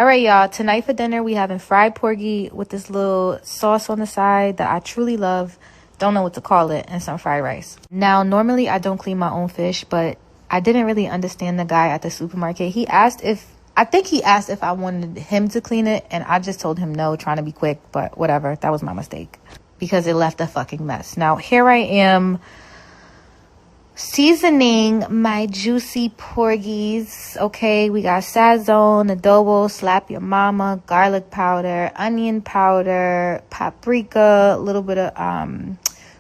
All right, y'all. Tonight for dinner, we having fried porgy with this little sauce on the side that I truly love. Don't know what to call it, and some fried rice. Now, normally I don't clean my own fish, but I didn't really understand the guy at the supermarket. I think he asked if I wanted him to clean it, and I just told him no, trying to be quick, but whatever. That was my mistake because it left a fucking mess. Now, here I am seasoning my juicy porgies. Okay, we got sazon, adobo, slap your mama, garlic powder, onion powder, paprika, a little bit of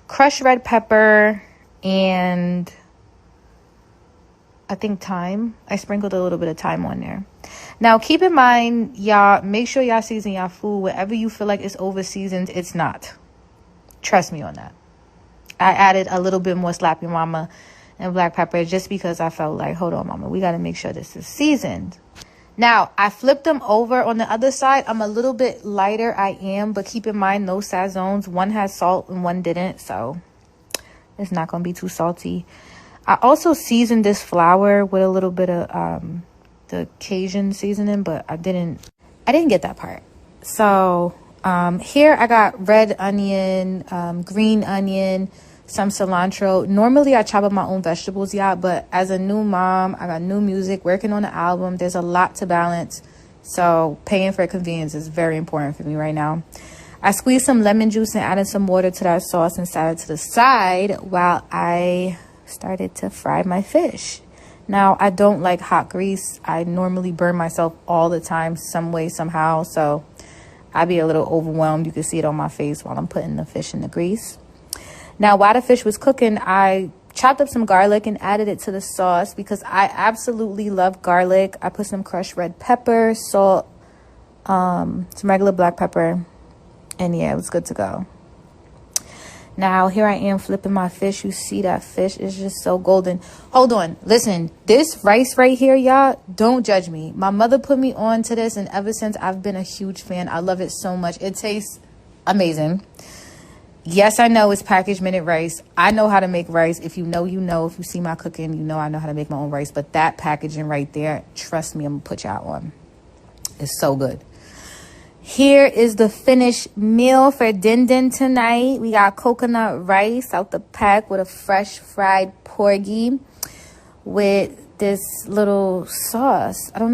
crushed red pepper, and I think thyme. I sprinkled a little bit of thyme on there. Now, keep in mind, y'all, make sure y'all season y'all food. Wherever you feel like it's over seasoned, it's not. Trust me on that. I added a little bit more slap your mama and black pepper just because I felt like, hold on, mama, we got to make sure this is seasoned. Now, I flipped them over on the other side. I'm a little bit lighter, I am, but keep in mind, no sazons. One has salt and one didn't, so it's not going to be too salty. I also seasoned this flour with a little bit of the Cajun seasoning, but I didn't get that part. So here I got red onion, green onion, some cilantro. Normally I chop up my own vegetables, y'all, but as a new mom, I got new music, working on the album. There's a lot to balance, so paying for convenience is very important for me right now. I squeezed some lemon juice and added some water to that sauce and set it to the side while I started to fry my fish. Now, I don't like hot grease. I normally burn myself all the time, some way, somehow, so I'd be a little overwhelmed. You can see it on my face while I'm putting the fish in the grease. Now, while the fish was cooking, I chopped up some garlic and added it to the sauce because I absolutely love garlic. I put some crushed red pepper, salt, some regular black pepper, and yeah, it was good to go. Now, here I am flipping my fish. You see that fish is just so golden. Hold on. Listen, this rice right here, y'all, don't judge me. My mother put me on to this, and ever since, I've been a huge fan. I love it so much. It tastes amazing. Yes, I know it's packaged minute rice. I know how to make rice. If you know, you know. If you see my cooking, you know I know how to make my own rice. But that packaging right there, trust me, I'm going to put y'all on. It's so good. Here is the finished meal for din din tonight. We got coconut rice out the pack with a fresh fried porgy with this little sauce. I don't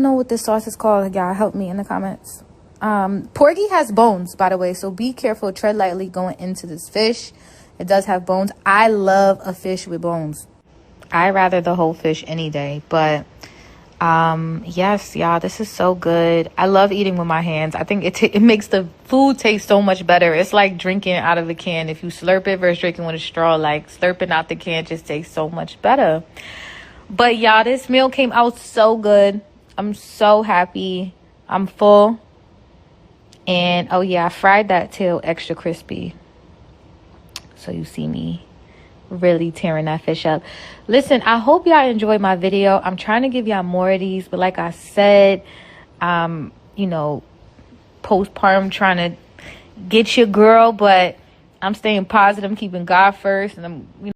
know what this sauce is called. Y'all help me in the comments. Porgy has bones, by the way, so be careful. Tread lightly going into this fish. It does have bones. I love a fish with bones. I rather the whole fish any day, but yes, y'all, this is so good. I love eating with my hands. I think it makes the food taste so much better. It's like drinking out of a can. If you slurp it versus drinking with a straw, like slurping out the can just tastes so much better. But y'all, this meal came out so good. I'm so happy. I'm full. And oh yeah, I fried that tail extra crispy. So you see me really tearing that fish up. Listen, I hope y'all enjoyed my video. I'm trying to give y'all more of these, but like I said, you know, postpartum trying to get your girl, but I'm staying positive. I'm keeping God first, and I'm, you know,